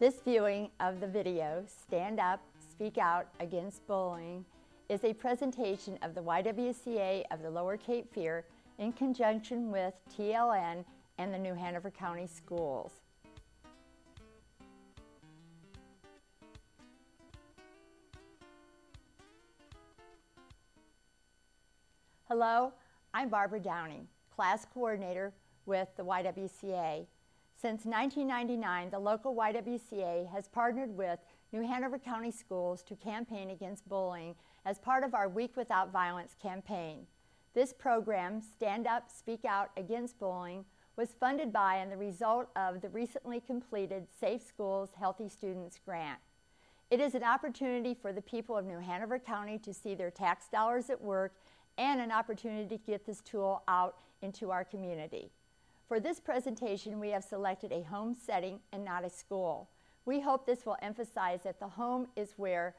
This viewing of the video, Stand Up, Speak Out Against Bullying, is a presentation of the YWCA of the Lower Cape Fear in conjunction with TLN and the New Hanover County Schools. Hello, I'm Barbara Downing, class coordinator with the YWCA. Since 1999, the local YWCA has partnered with New Hanover County Schools to campaign against bullying as part of our Week Without Violence campaign. This program, Stand Up, Speak Out Against Bullying, was funded by and the result of the recently completed Safe Schools, Healthy Students grant. It is an opportunity for the people of New Hanover County to see their tax dollars at work and an opportunity to get this tool out into our community. For this presentation, we have selected a home setting and not a school. We hope this will emphasize that the home is where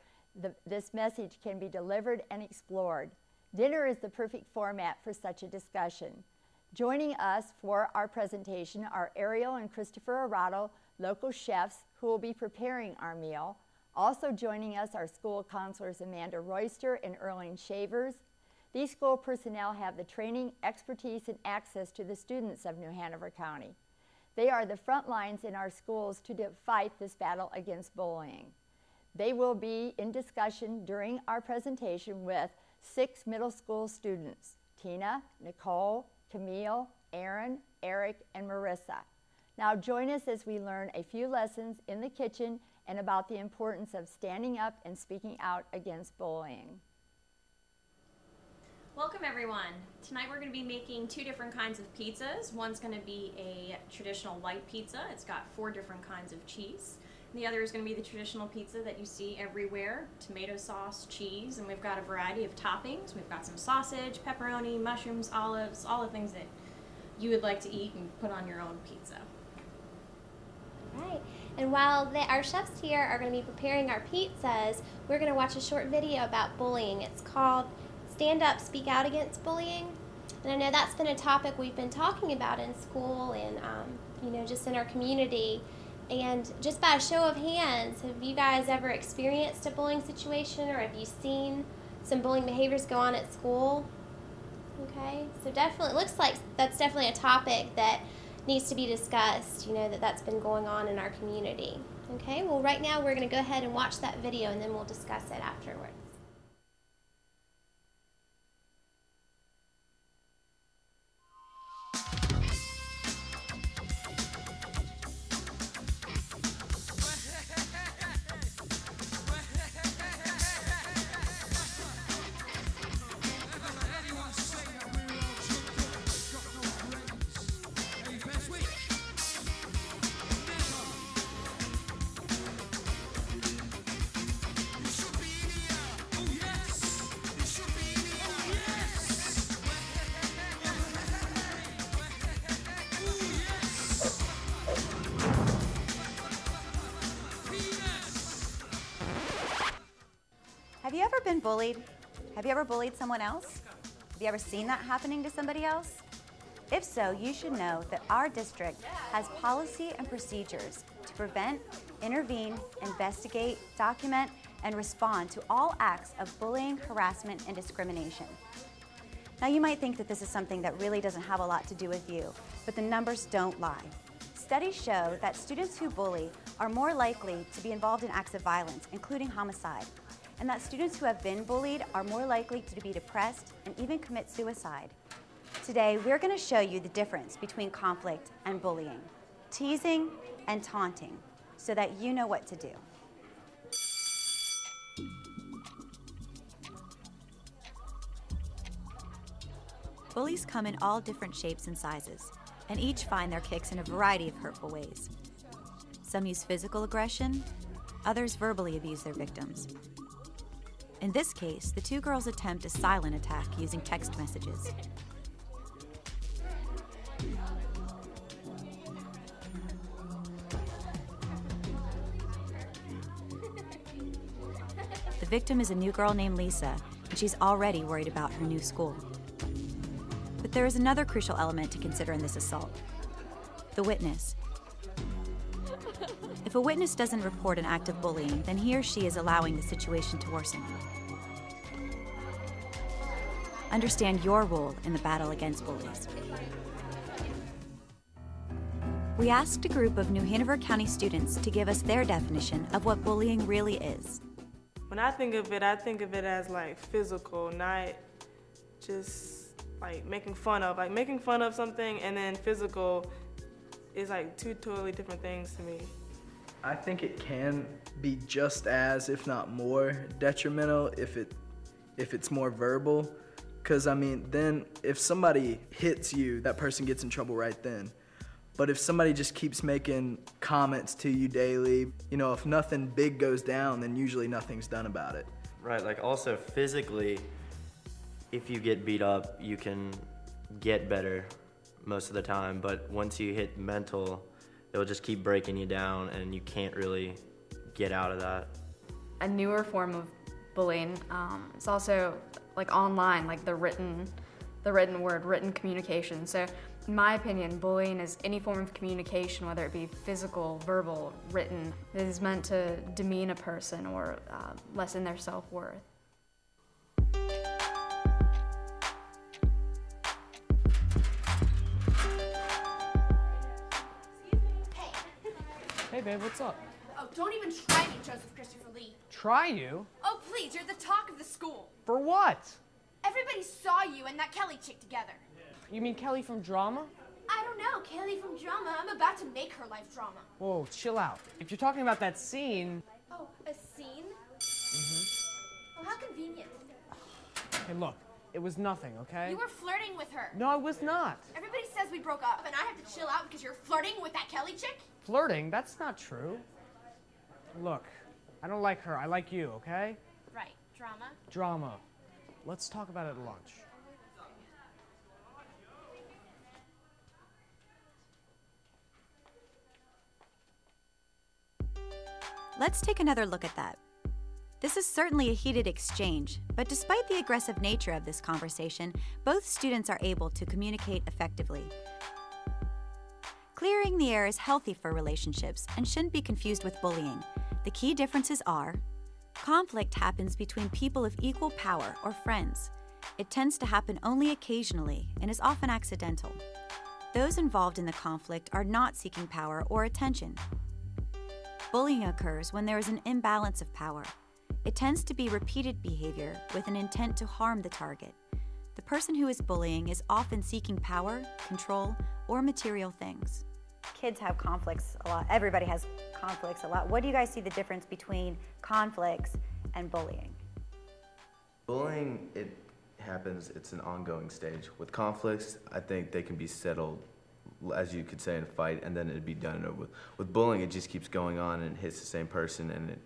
this message can be delivered and explored. Dinner is the perfect format for such a discussion. Joining us for our presentation are Ariel and Christopher Arado, local chefs who will be preparing our meal. Also joining us are school counselors Amanda Royster and Earline Shavers. These school personnel have the training, expertise, and access to the students of New Hanover County. They are the front lines in our schools to fight this battle against bullying. They will be in discussion during our presentation with 6 middle school students, Tina, Nicole, Camille, Aaron, Eric, and Marissa. Now join us as we learn a few lessons in the kitchen and about the importance of standing up and speaking out against bullying. Welcome everyone. Tonight we're going to be making 2 different kinds of pizzas. One's going to be a traditional white pizza. It's got 4 different kinds of cheese. And the other is going to be the traditional pizza that you see everywhere. Tomato sauce, cheese, and we've got a variety of toppings. We've got some sausage, pepperoni, mushrooms, olives, all the things that you would like to eat and put on your own pizza. Right. And while our chefs here are going to be preparing our pizzas, we're going to watch a short video about bullying. It's called Stand Up, Speak Out Against Bullying. And I know that's been a topic we've been talking about in school and, just in our community. And just by a show of hands, have you guys ever experienced a bullying situation, or have you seen some bullying behaviors go on at school? Okay, so definitely, it looks like that's definitely a topic that needs to be discussed, that's been going on in our community. Okay, well right now we're going to go ahead and watch that video and then we'll discuss it afterwards. Have you ever been bullied? Have you ever bullied someone else? Have you ever seen that happening to somebody else? If so, you should know that our district has policy and procedures to prevent, intervene, investigate, document, and respond to all acts of bullying, harassment, and discrimination. Now you might think that this is something that really doesn't have a lot to do with you, but the numbers don't lie. Studies show that students who bully are more likely to be involved in acts of violence, including homicide, and that students who have been bullied are more likely to be depressed and even commit suicide. Today, we're going to show you the difference between conflict and bullying, teasing and taunting, so that you know what to do. Bullies come in all different shapes and sizes, and each find their kicks in a variety of hurtful ways. Some use physical aggression, others verbally abuse their victims. In this case, the 2 girls attempt a silent attack using text messages. The victim is a new girl named Lisa, and she's already worried about her new school. But there is another crucial element to consider in this assault: the witness. If a witness doesn't report an act of bullying, then he or she is allowing the situation to worsen. Understand your role in the battle against bullies. We asked a group of New Hanover County students to give us their definition of what bullying really is. When I think of it as like physical, not just like making fun of something, and then physical is like two totally different things to me. I think it can be just as, if not more, detrimental if it's more verbal. Because, I mean, then if somebody hits you, that person gets in trouble right then. But if somebody just keeps making comments to you daily, you know, if nothing big goes down, then usually nothing's done about it. Right, like also physically, if you get beat up, you can get better most of the time. But once you hit mental, it'll just keep breaking you down and you can't really get out of that. A newer form of bullying is also like online, like the written word, written communication. So in my opinion, bullying is any form of communication, whether it be physical, verbal, written, that is meant to demean a person or lessen their self-worth. Hey babe, what's up? Oh, don't even try me, Joseph Christopher Lee. Try you? Oh, please, you're the talk of the school. For what? Everybody saw you and that Kelly chick together. You mean Kelly from drama? I don't know, Kelly from drama. I'm about to make her life drama. Whoa, chill out. If you're talking about that scene... Oh, a scene? Well, how convenient. Hey, look, it was nothing, okay? You were flirting with her. No, I was not. Everybody says we broke up, and I have to chill out because you're flirting with that Kelly chick? Flirting? That's not true. Look, I don't like her. I like you, okay? Right. Drama? Drama. Let's talk about it at lunch. Let's take another look at that. This is certainly a heated exchange, but despite the aggressive nature of this conversation, both students are able to communicate effectively. Clearing the air is healthy for relationships and shouldn't be confused with bullying. The key differences are: conflict happens between people of equal power or friends. It tends to happen only occasionally and is often accidental. Those involved in the conflict are not seeking power or attention. Bullying occurs when there is an imbalance of power. It tends to be repeated behavior with an intent to harm the target. The person who is bullying is often seeking power, control, or material things. Kids have conflicts a lot. Everybody has conflicts a lot. What do you guys see the difference between conflicts and bullying? Bullying, it happens, it's an ongoing stage. With conflicts, I think they can be settled, as you could say, in a fight, and then it'd be done and over with. With bullying, it just keeps going on and it hits the same person and it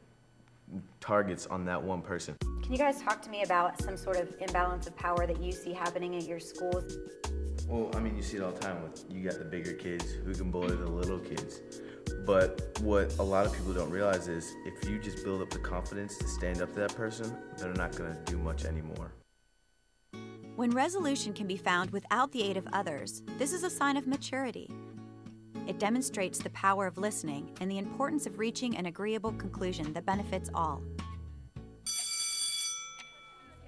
targets on that one person. Can you guys talk to me about some sort of imbalance of power that you see happening at your schools? Well, I mean, you see it all the time with, you got the bigger kids who can bully the little kids. But what a lot of people don't realize is if you just build up the confidence to stand up to that person, they're not gonna do much anymore. When resolution can be found without the aid of others, this is a sign of maturity. It demonstrates the power of listening and the importance of reaching an agreeable conclusion that benefits all.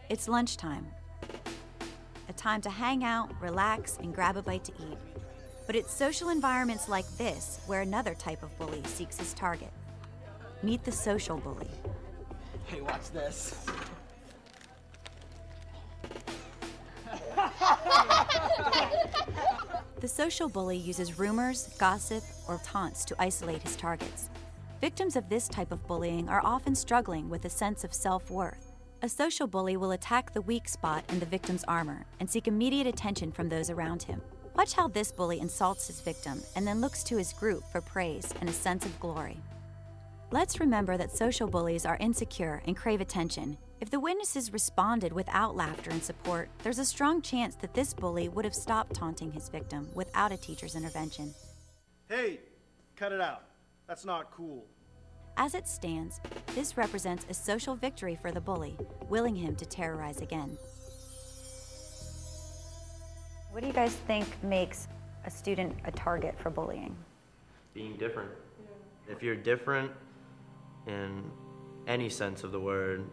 It's lunchtime, a time to hang out, relax, and grab a bite to eat. But it's social environments like this where another type of bully seeks his target. Meet the social bully. Hey, watch this. The social bully uses rumors, gossip, or taunts to isolate his targets. Victims of this type of bullying are often struggling with a sense of self-worth. A social bully will attack the weak spot in the victim's armor and seek immediate attention from those around him. Watch how this bully insults his victim and then looks to his group for praise and a sense of glory. Let's remember that social bullies are insecure and crave attention. If the witnesses responded without laughter and support, there's a strong chance that this bully would have stopped taunting his victim without a teacher's intervention. Hey, cut it out. That's not cool. As it stands, this represents a social victory for the bully, willing him to terrorize again. What do you guys think makes a student a target for bullying? Being different. If you're different in any sense of the word,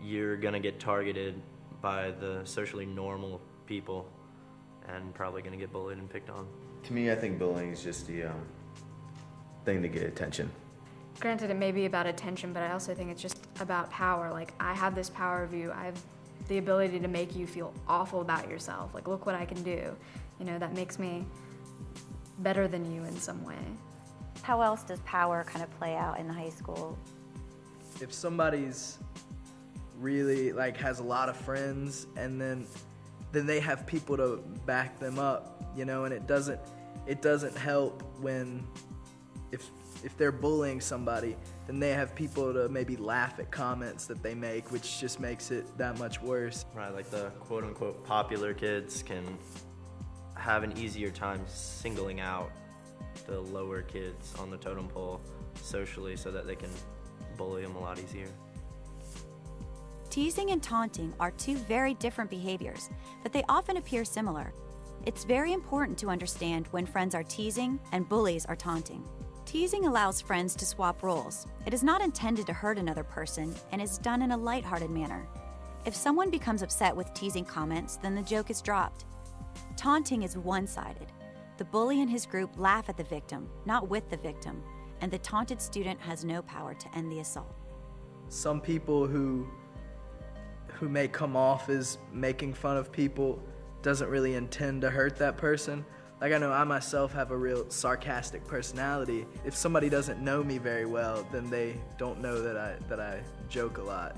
you're gonna get targeted by the socially normal people and probably gonna get bullied and picked on. To me, I think bullying is just the thing to get attention. Granted, it may be about attention, but I also think it's just about power. Like, I have this power of you. I have the ability to make you feel awful about yourself. Like, look what I can do. You know, that makes me better than you in some way. How else does power kind of play out in the high school? If somebody's really like has a lot of friends and then they have people to back them up, you know, and it doesn't help when if they're bullying somebody, then they have people to maybe laugh at comments that they make, which just makes it that much worse. Right, like the quote-unquote popular kids can have an easier time singling out the lower kids on the totem pole socially so that they can bully them a lot easier. Teasing and taunting are two very different behaviors, but they often appear similar. It's very important to understand when friends are teasing and bullies are taunting. Teasing allows friends to swap roles. It is not intended to hurt another person and is done in a lighthearted manner. If someone becomes upset with teasing comments, then the joke is dropped. Taunting is one-sided. The bully and his group laugh at the victim, not with the victim, and the taunted student has no power to end the assault. Some people who may come off as making fun of people doesn't really intend to hurt that person. Like, I know I myself have a real sarcastic personality. If somebody doesn't know me very well, then they don't know that I joke a lot.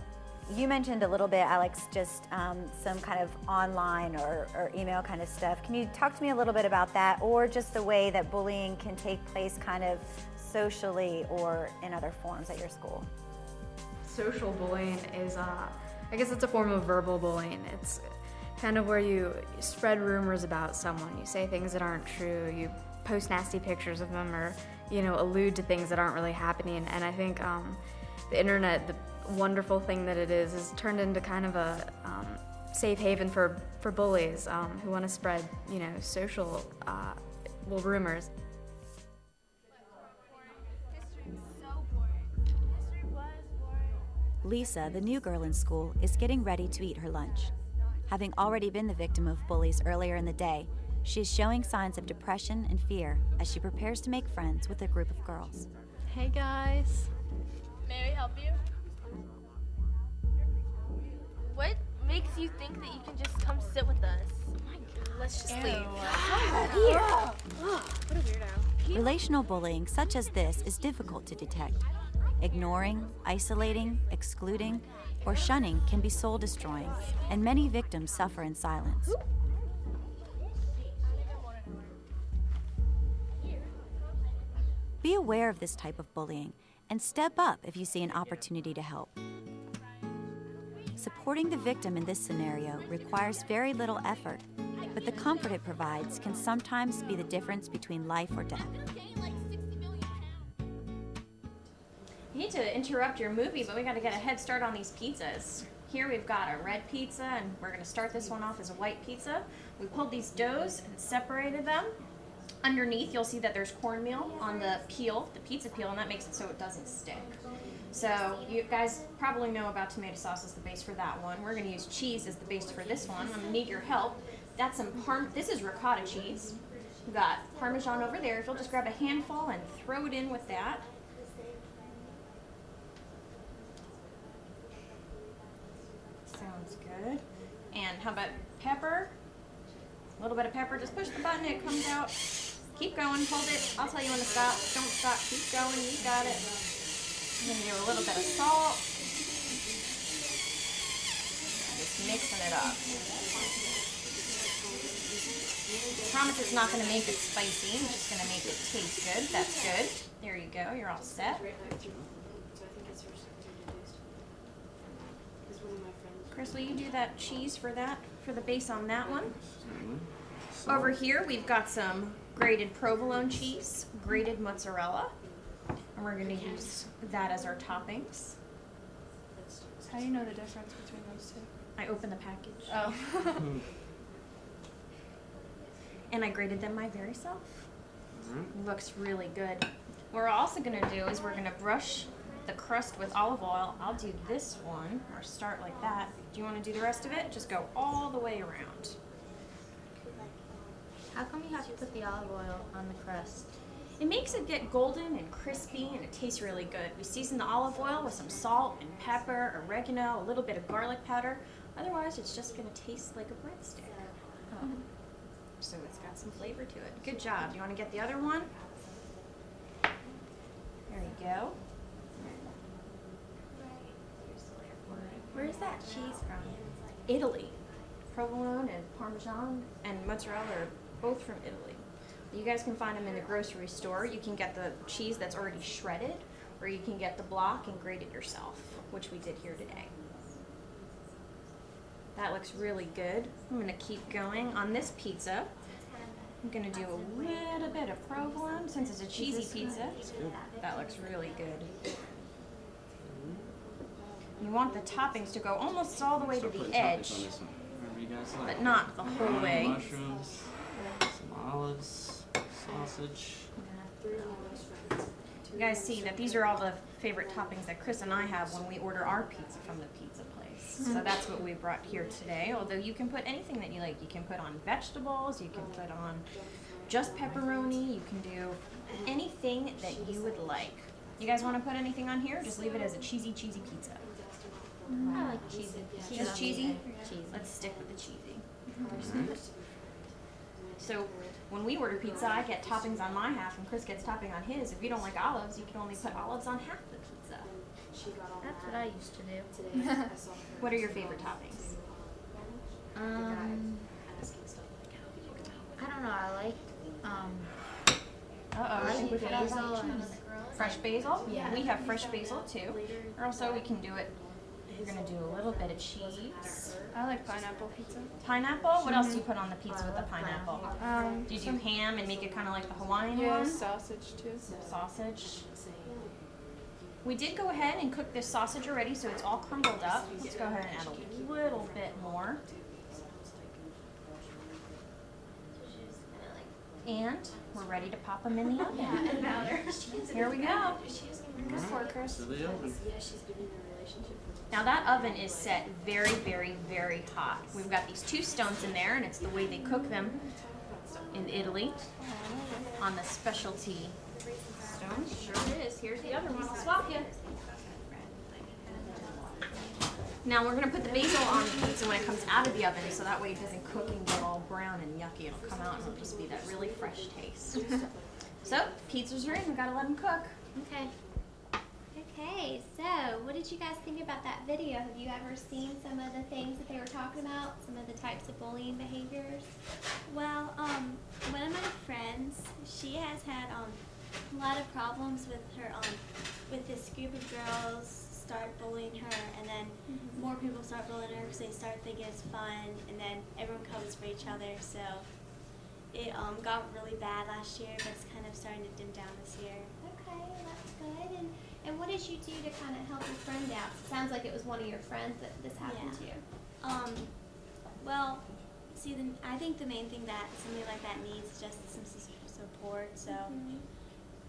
You mentioned a little bit, Alex, just some kind of online or email kind of stuff. Can you talk to me a little bit about that, or just the way that bullying can take place kind of socially or in other forms at your school? Social bullying is, I guess it's a form of verbal bullying. It's kind of where you spread rumors about someone. You say things that aren't true. You post nasty pictures of them, or, you know, allude to things that aren't really happening. And I think the internet, the wonderful thing that it is turned into kind of a safe haven for bullies who want to spread, you know, social rumors. Lisa, the new girl in school, is getting ready to eat her lunch. Having already been the victim of bullies earlier in the day, she is showing signs of depression and fear as she prepares to make friends with a group of girls. Hey guys. May we help you? What makes you think that you can just come sit with us? Oh my God. Let's just leave. What a weirdo. Relational bullying such as this is difficult to detect. Ignoring, isolating, excluding, or shunning can be soul-destroying, and many victims suffer in silence. Be aware of this type of bullying and step up if you see an opportunity to help. Supporting the victim in this scenario requires very little effort, but the comfort it provides can sometimes be the difference between life or death. I hate to interrupt your movie, but we got to get a head start on these pizzas. Here we've got a red pizza, and we're going to start this one off as a white pizza. We pulled these doughs and separated them. Underneath, you'll see that there's cornmeal on the peel, the pizza peel, and that makes it so it doesn't stick. So you guys probably know about tomato sauce as the base for that one. We're going to use cheese as the base for this one. I'm going to need your help. That's some this is ricotta cheese. We've got Parmesan over there. If you'll just grab a handful and throw it in with that. Sounds good. And how about pepper? A little bit of pepper. Just push the button, it comes out. Keep going, hold it. I'll tell you when to stop. Don't stop, keep going, you got it. I'm gonna do a little bit of salt. Just mixing it up. I promise it's not gonna make it spicy, it's just gonna make it taste good. That's good. There you go, you're all set. Chris, will you do that cheese for the base on that one? Over here, we've got some grated provolone cheese, grated mozzarella, and we're going to use that as our toppings. How do you know the difference between those two? I opened the package. Oh. And I grated them my very self. Looks really good. What we're also going to do is we're going to brush the crust with olive oil. I'll do this one, or start like that. Do you want to do the rest of it? Just go all the way around. How come you have to put the olive oil on the crust? It makes it get golden and crispy, and it tastes really good. We season the olive oil with some salt and pepper, oregano, a little bit of garlic powder. Otherwise, it's just going to taste like a breadstick. So it's got some flavor to it. Good job. You want to get the other one? There you go. Where's that cheese from? Italy. Provolone and Parmesan and mozzarella are both from Italy. You guys can find them in the grocery store. You can get the cheese that's already shredded, or you can get the block and grate it yourself, which we did here today. That looks really good. I'm going to keep going. On this pizza, I'm going to do a little bit of provolone since it's a cheesy pizza. That looks really good. You want the toppings to go almost all the way to the edge, but not the whole way. Mushrooms, some olives, sausage. You guys see that these are all the favorite toppings that Chris and I have when we order our pizza from the pizza place. So that's what we brought here today. Although you can put anything that you like. You can put on vegetables, you can put on just pepperoni, you can do anything that you would like. You guys want to put anything on here? Just leave it as a cheesy pizza. I like cheesy. Just cheesy? Cheesy. Let's stick with the cheesy. So when we order pizza, I get toppings on my half and Chris gets topping on his. If you don't like olives, you can only put olives on half the pizza. That's what I used to do. What are your favorite toppings? I don't know. I like I think we forgot basil about and cheese. Fresh basil? Yeah. We have fresh basil too. Or also we can do it, we're going to do a little bit of cheese. I like pineapple pizza. Pineapple? What else do you put on the pizza with the pineapple? Do you do ham and make it kind of like the Hawaiian Yeah, one? sausage too. Sausage. We did go ahead and cook this sausage already, so it's all crumbled up. Let's go ahead and add a little bit more. And we're ready to pop them in the oven. Here we go. Good for Chris. Now that oven is set very, very, very hot. We've got these 2 stones in there, and it's the way they cook them in Italy on the specialty stone. Sure is. Here's the other one. I'll swap you. Now we're going to put the basil on the pizza when it comes out of the oven, so that way it doesn't cook and get all brown and yucky. It'll come out and it'll just be that really fresh taste. So, pizzas are in. We've got to let them cook. Okay. Okay, so what did you guys think about that video? Have you ever seen some of the things that they were talking about? Some of the types of bullying behaviors? Well, one of my friends, she has had a lot of problems with her, with this group of girls start bullying her, and then more people start bullying her because they start thinking it's fun, and then everyone comes for each other, so it got really bad last year, but it's kind of starting to dim down this year. Okay, that's good. And what did you do to kind of help your friend out? It sounds like it was one of your friends that this happened to. Well, see, I think the main thing that somebody like that needs is just some support, so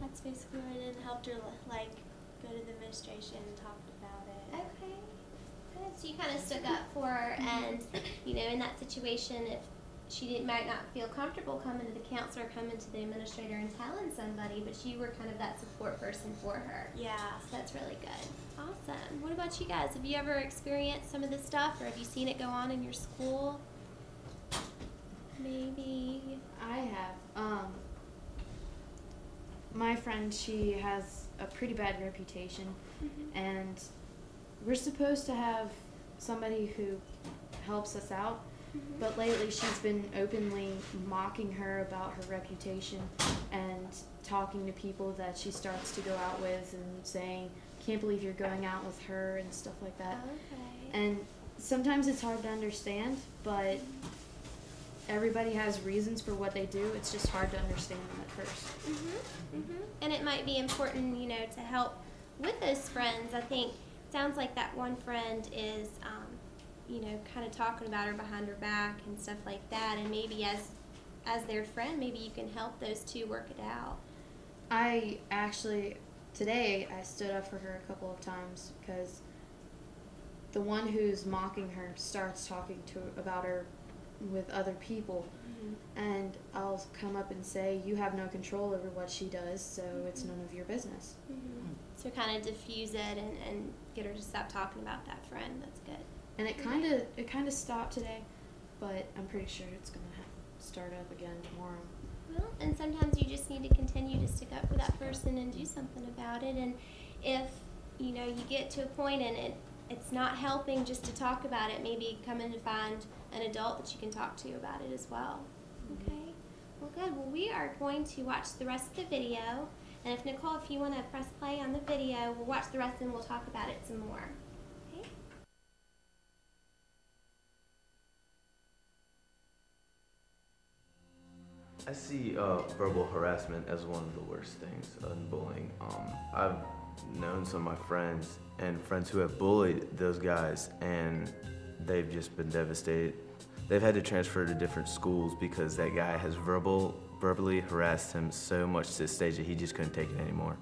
that's basically what I did. Helped her, like, go to the administration and talked about it. Okay, good. So you kind of stuck up for her, and, you know, in that situation, if she might not feel comfortable coming to the counselor, coming to the administrator and telling somebody, but you were kind of that support person for her. Yeah. So that's really good. Awesome. What about you guys? Have you ever experienced some of this stuff, or have you seen it go on in your school? Maybe. I have. My friend, she has a pretty bad reputation, and we're supposed to have somebody who helps us out. But lately she's been openly mocking her about her reputation and talking to people that she starts to go out with and saying, "Can't believe you're going out with her," and stuff like that. Okay. And sometimes it's hard to understand, but everybody has reasons for what they do. It's just hard to understand them at first. And it might be important, you know, to help with those friends. I think sounds like that one friend is you know, kind of talking about her behind her back and stuff like that, and maybe as their friend, maybe you can help those two work it out. Today I stood up for her a couple of times because the one who's mocking her starts talking about her with other people, and I'll come up and say, you have no control over what she does, so it's none of your business. So kind of diffuse it and get her to stop talking about that friend. That's good. And it kind of stopped today, but I'm pretty sure it's gonna start up again tomorrow. Well, and sometimes you just need to continue to stick up for that person and do something about it. And if you get to a point and it's not helping just to talk about it, maybe come in and find an adult that you can talk to about it as well. Okay. Well, good. Well, we are going to watch the rest of the video. And if Nicole, if you want to press play on the video, we'll watch the rest and we'll talk about it some more. Okay? I see verbal harassment as one of the worst things in bullying. I've known some of my friends and friends who have bullied those guys, and they've just been devastated. They've had to transfer to different schools because that guy has verbally harassed him so much to the stage that he just couldn't take it anymore.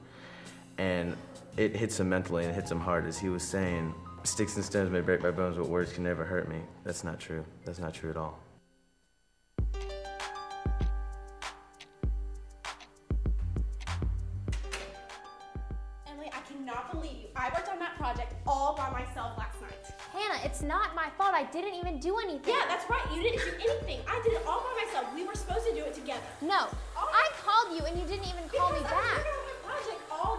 And it hits him mentally and it hits him hard. As he was saying, sticks and stones may break my bones, but words can never hurt me. That's not true. That's not true at all. I worked on that project all by myself last night. Hannah, it's not my fault. I didn't even do anything. Yeah, that's right. You didn't do anything. I did it all by myself. We were supposed to do it together. No, I called you and you didn't even call me back.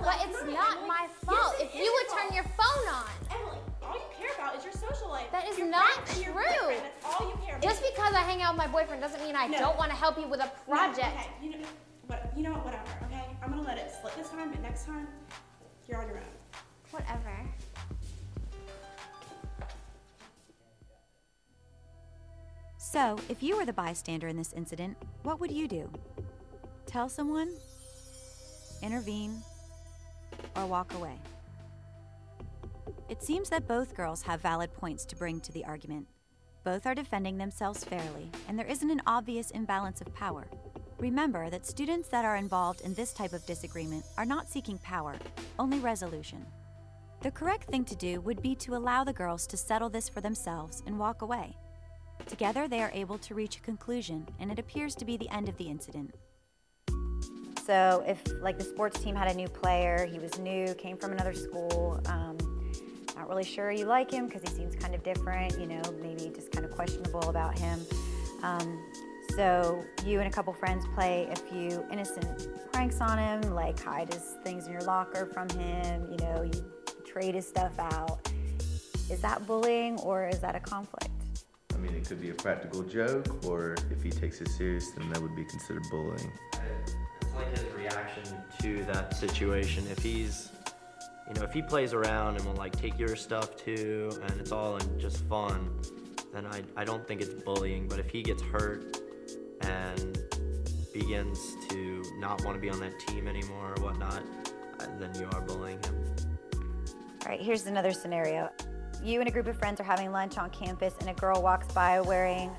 But it's not my fault. Yes, if you would turn your phone on. Emily, all you care about is your social life. That is your not friends and your true. boyfriend. That's all you care about. Just because I hang out with my boyfriend doesn't mean I don't want to help you with a project. No, okay, you know what, whatever, okay? I'm gonna let it slip this time, but next time, you're on your own. Whatever. So, if you were the bystander in this incident, what would you do? Tell someone? Intervene? Or walk away? It seems that both girls have valid points to bring to the argument. Both are defending themselves fairly, and there isn't an obvious imbalance of power. Remember that students that are involved in this type of disagreement are not seeking power, only resolution. The correct thing to do would be to allow the girls to settle this for themselves and walk away. Together, they are able to reach a conclusion, and it appears to be the end of the incident. So if, like, the sports team had a new player, he was new, came from another school, not really sure you like him because he seems kind of different, maybe just kind of questionable about him. So you and a couple friends play a few innocent pranks on him, like hide his things in your locker from him, you trade his stuff out. Is that bullying or is that a conflict? I mean, it could be a practical joke, or if he takes it serious, then that would be considered bullying. It's like his reaction to that situation. If he's, if he plays around and will like take your stuff too, and it's all in just fun, then I don't think it's bullying. But if he gets hurt and begins to not want to be on that team anymore or whatnot, then you are bullying him. All right, here's another scenario. You and a group of friends are having lunch on campus and a girl walks by wearing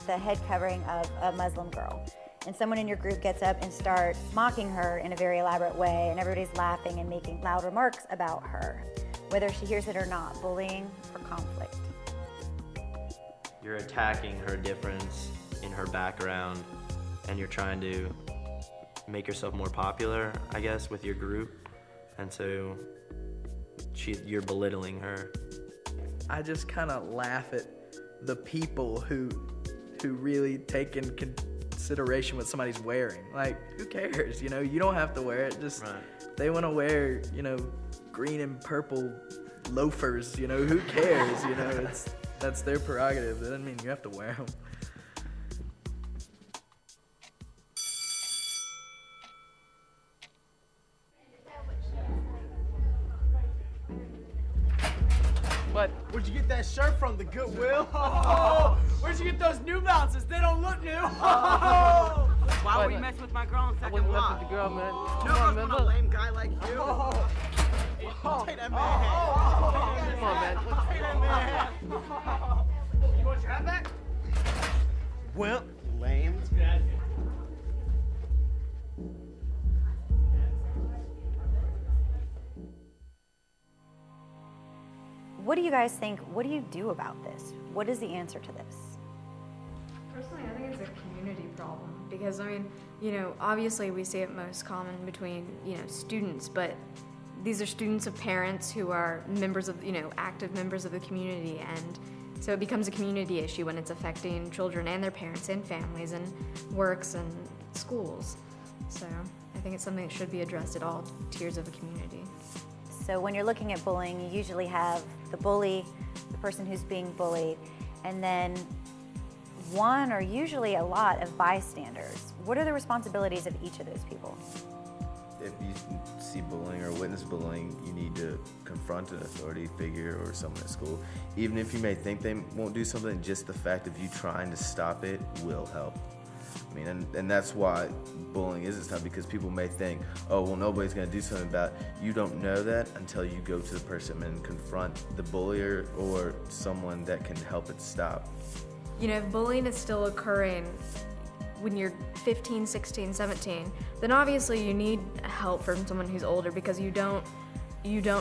the head covering of a Muslim girl. And someone in your group gets up and starts mocking her in a very elaborate way, and everybody's laughing and making loud remarks about her, whether she hears it or not, bullying or conflict. You're attacking her difference in her background, and you're trying to make yourself more popular, I guess, with your group. And so you're belittling her. I just kind of laugh at the people who really take in consideration what somebody's wearing. Like, who cares? You don't have to wear it. Just they want to wear, green and purple loafers. Who cares? That's their prerogative. That doesn't mean you have to wear them. What? Where'd you get that shirt from? The Goodwill? Oh, where'd you get those New Balances? They don't look new. Oh. Why would you mess with my girl in second I lot? with the girl, man. No, Come on, with man. a lame guy like you. Take that man. Come on, man. Take that man. You want your hat back? Well, lame. What do you guys think? What do you do about this? What is the answer to this? Personally, I think it's a community problem because, I mean, you know, obviously we see it most common between, you know, students, but these are students of parents who are members of, you know, active members of the community, and so it becomes a community issue when it's affecting children and their parents and families and works and schools. So I think it's something that should be addressed at all tiers of a community. So when you're looking at bullying, you usually have the bully, the person who's being bullied, and then one or usually a lot of bystanders. What are the responsibilities of each of those people? If you see bullying or witness bullying, you need to confront an authority figure or someone at school. Even if you may think they won't do something, just the fact of you trying to stop it will help. I mean, and that's why bullying is tough, because people may think, oh, well, nobody's going to do something about it. You don't know that until you go to the person and confront the bullier or someone that can help it stop. You know, if bullying is still occurring when you're 15, 16, 17, then obviously you need help from someone who's older, because you don't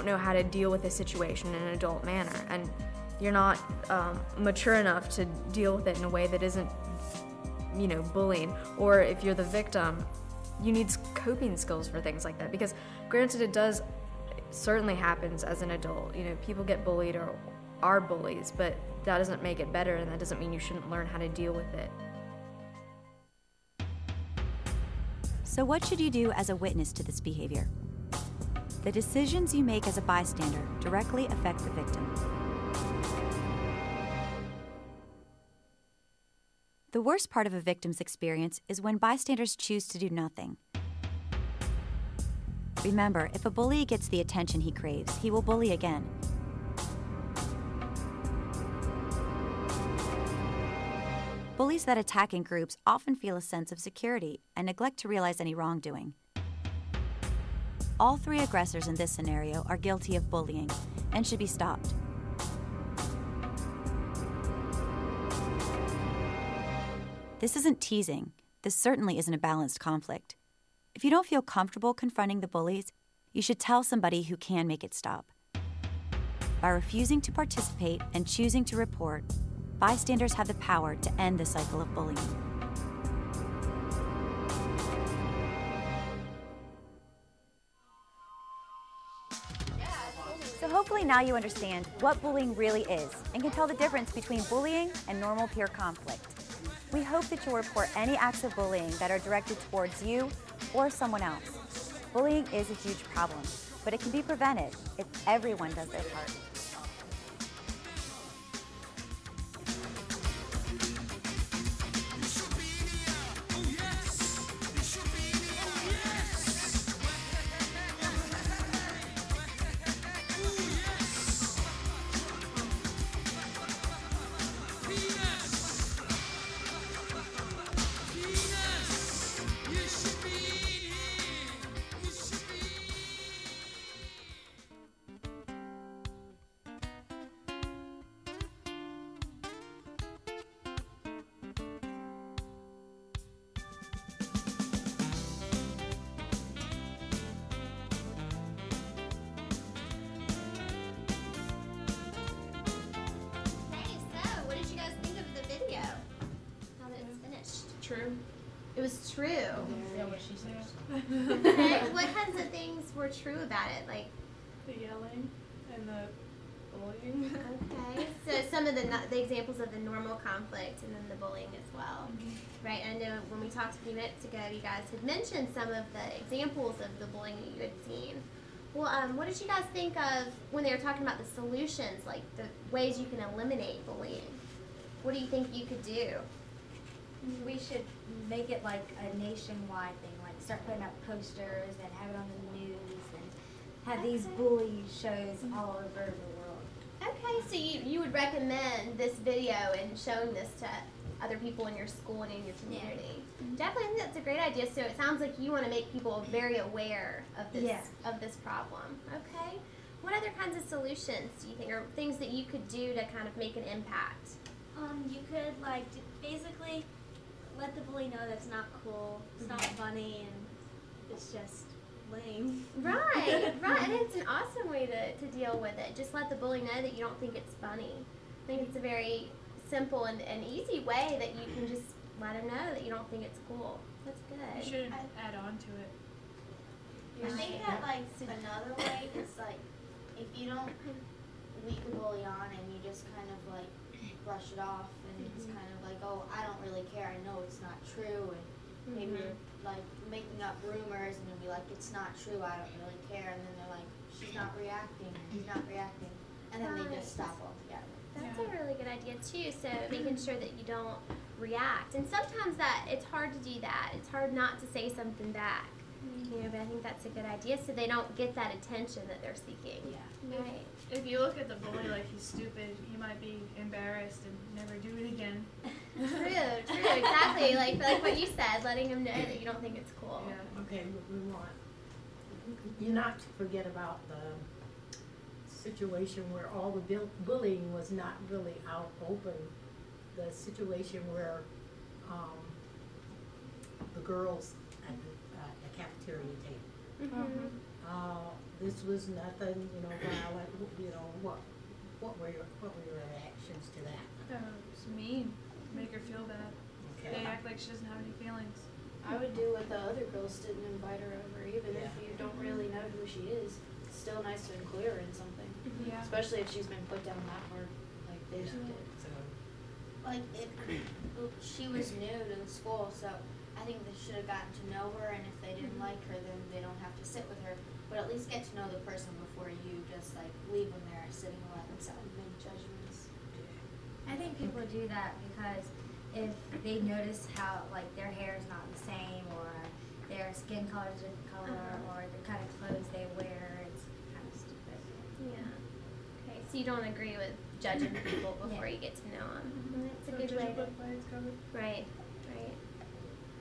know how to deal with the situation in an adult manner, and you're not mature enough to deal with it in a way that isn't, you know, bullying. Or if you're the victim, you need coping skills for things like that, because granted it certainly happens as an adult. You know, people get bullied or are bullies, but that doesn't make it better, and that doesn't mean you shouldn't learn how to deal with it. So what should you do as a witness to this behavior? The decisions you make as a bystander directly affect the victim. The worst part of a victim's experience is when bystanders choose to do nothing. Remember, if a bully gets the attention he craves, he will bully again. Bullies that attack in groups often feel a sense of security and neglect to realize any wrongdoing. All three aggressors in this scenario are guilty of bullying and should be stopped. This isn't teasing. This certainly isn't a balanced conflict. If you don't feel comfortable confronting the bullies, you should tell somebody who can make it stop. By refusing to participate and choosing to report, bystanders have the power to end the cycle of bullying. So hopefully now you understand what bullying really is and can tell the difference between bullying and normal peer conflict. We hope that you'll report any acts of bullying that are directed towards you or someone else. Bullying is a huge problem, but it can be prevented if everyone does their part. True. It was true. Yeah, what she said. Okay, what kinds of things were true about it? Like the yelling and the bullying. Okay, so some of the examples of the normal conflict and then the bullying as well. Right, I know when we talked a few minutes ago, you guys had mentioned some of the examples of the bullying that you had seen. Well, what did you guys think of when they were talking about the solutions, like the ways you can eliminate bullying? What do you think you could do? We should make it like a nationwide thing, like start putting up posters and have it on the news and have these bully shows all over the world. Okay, so you would recommend this video and showing this to other people in your school and in your community. Yeah. Definitely, I think that's a great idea. So it sounds like you want to make people very aware of this problem. Okay. What other kinds of solutions do you think, or things that you could do to kind of make an impact? You could like basically let the bully know that's not cool, it's not funny, and it's just lame. Right, right, and it's an awesome way to deal with it. Just let the bully know that you don't think it's funny. I think it's a very simple and easy way that you can just let him know that you don't think it's cool. That's good. You should add on to it. I think that like another way is like if you don't lead the bully on and you just kind of like brush it off and it's kind of like, oh, I don't really care, I know it's not true, and maybe you're like making up rumors and you'll be like, it's not true, I don't really care, and then they're like, she's not reacting, he's not reacting, and then they just stop altogether. That's a really good idea too. So making sure that you don't react, and sometimes that it's hard to do that. It's hard not to say something back. You know, but I think that's a good idea, so they don't get that attention that they're seeking. Yeah. Right. If you look at the bully like he's stupid, he might be embarrassed and never do it again. True, exactly. Like what you said, letting him know that you don't think it's cool. Yeah. Okay, we want you not to forget about the situation where all the bullying was not really out open. The situation where the girls at the cafeteria table. This was nothing, violent. What were your reactions to that? It's mean. Make her feel bad. Okay. They act like she doesn't have any feelings. I would do what the other girls didn't invite her over, even if you don't really know who she is. It's still nice to include her in something. Yeah. Especially if she's been put down that hard, like they did. So, Like she was new to the school, so I think they should have gotten to know her, and if they didn't like her, then they don't have to sit with her, but at least get to know the person before you just like leave them there sitting by themselves and make judgments. I think people do that because if they notice how like their hair is not the same, or their skin color is a different color, or the kind of clothes they wear, it's kind of stupid. Yeah. Okay, so you don't agree with judging people before you get to know them. That's a good way to. Right. Right.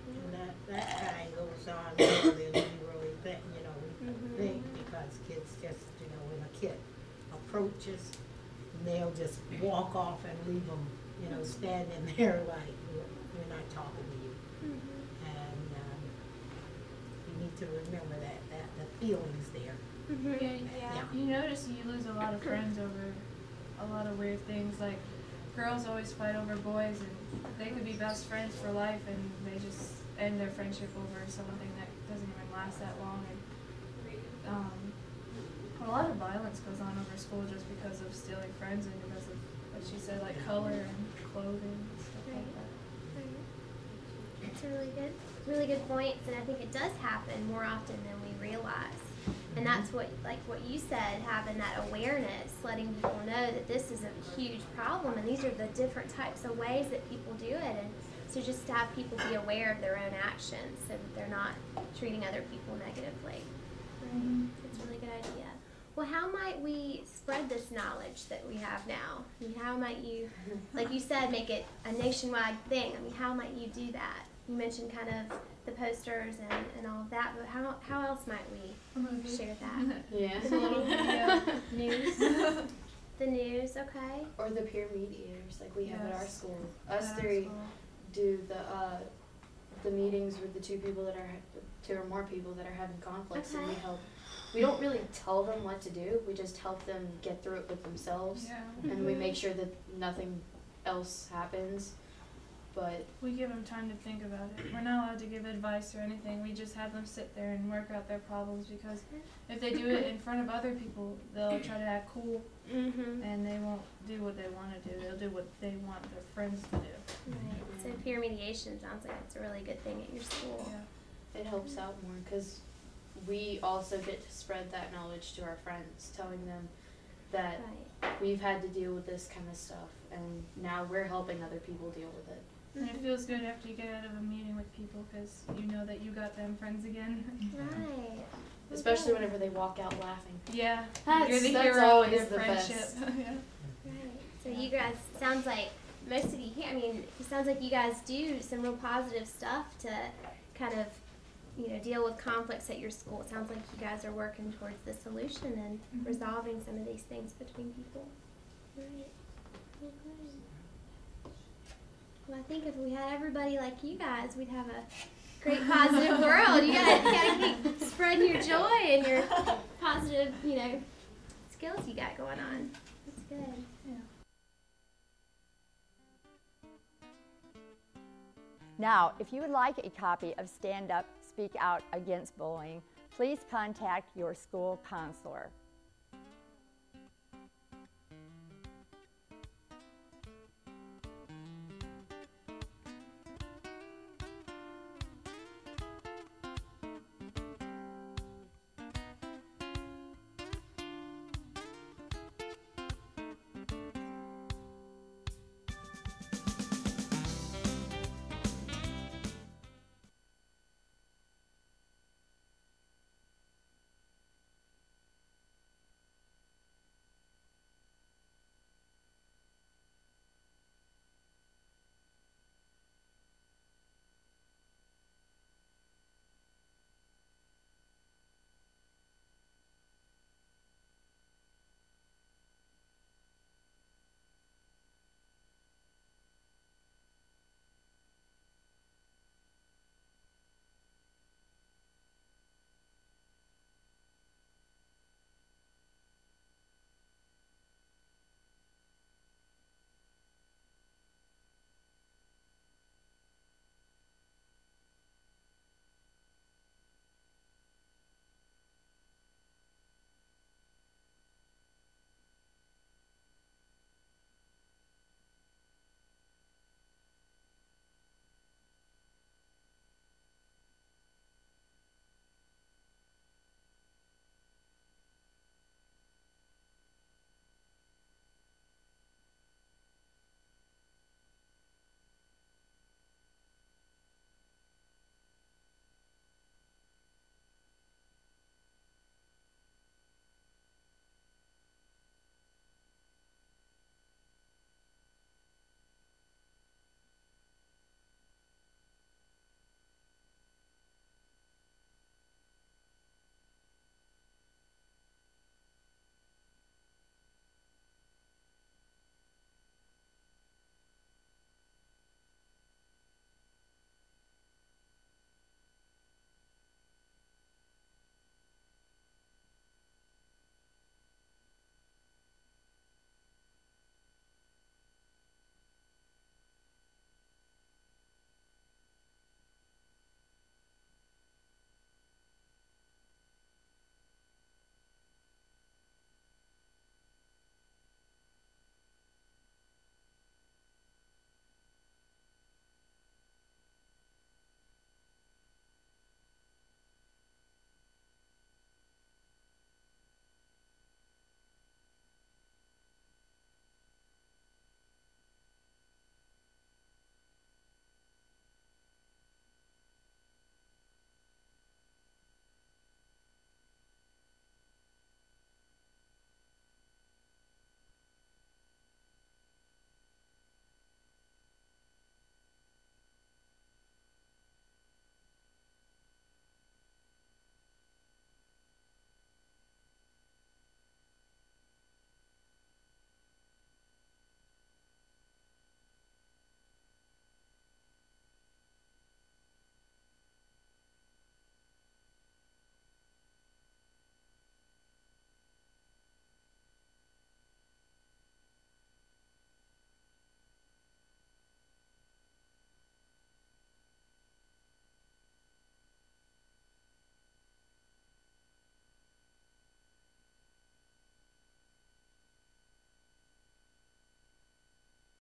and that kind goes on more than we really think, think, because kids just, when a kid approaches, they'll just walk off and leave them, standing there like, we're not talking to you. And you need to remember that the feelings there. Yeah. You notice you lose a lot of friends over a lot of weird things. Like girls always fight over boys, and they could be best friends for life, and they just end their friendship over something that doesn't even last that long. And a lot of violence goes on over school just because of stealing friends and because of what she said, like color and clothing and stuff like that. That's a really good points, and I think it does happen more often than we realize. And that's what you said, having that awareness, letting people know that this is a huge problem, and these are the different types of ways that people do it, and so just to have people be aware of their own actions so that they're not treating other people negatively. That's a really good idea. Well, how might we spread this knowledge that we have now? I mean, how might you, like you said, make it a nationwide thing? I mean, how might you do that? You mentioned kind of the posters and all of that, but how else might we share that? Yeah. The news. The news, okay. Or the peer mediators, like we have at our school. At Us our three school. do the meetings with the two or more people that are having conflicts, and we help. We don't really tell them what to do. We just help them get through it with themselves, and we make sure that nothing else happens. But we give them time to think about it. We're not allowed to give advice or anything. We just have them sit there and work out their problems, because if they do it in front of other people, they'll try to act cool, and they won't do what they want to do. They'll do what they want their friends to do. Right. So peer mediation sounds like it's a really good thing at your school. it helps out more because we also get to spread that knowledge to our friends, telling them that we've had to deal with this kind of stuff, and now we're helping other people deal with it. And it feels good after you get out of a meeting with people because you know that you got them friends again. Right. Especially whenever they walk out laughing. Yeah. You're the that's hero always of their the friendship. best. Yeah. Right. So you guys, sounds like most of you here, I mean, it sounds like you guys do some real positive stuff to kind of, you know, deal with conflicts at your school. It sounds like you guys are working towards the solution and resolving some of these things between people. Right. Okay. Well, I think if we had everybody like you guys, we'd have a great positive world. You gotta keep spreading your joy and your positive, skills you got going on. That's good. Yeah. Now, if you would like a copy of Stand Up, Speak Out Against Bullying, please contact your school counselor.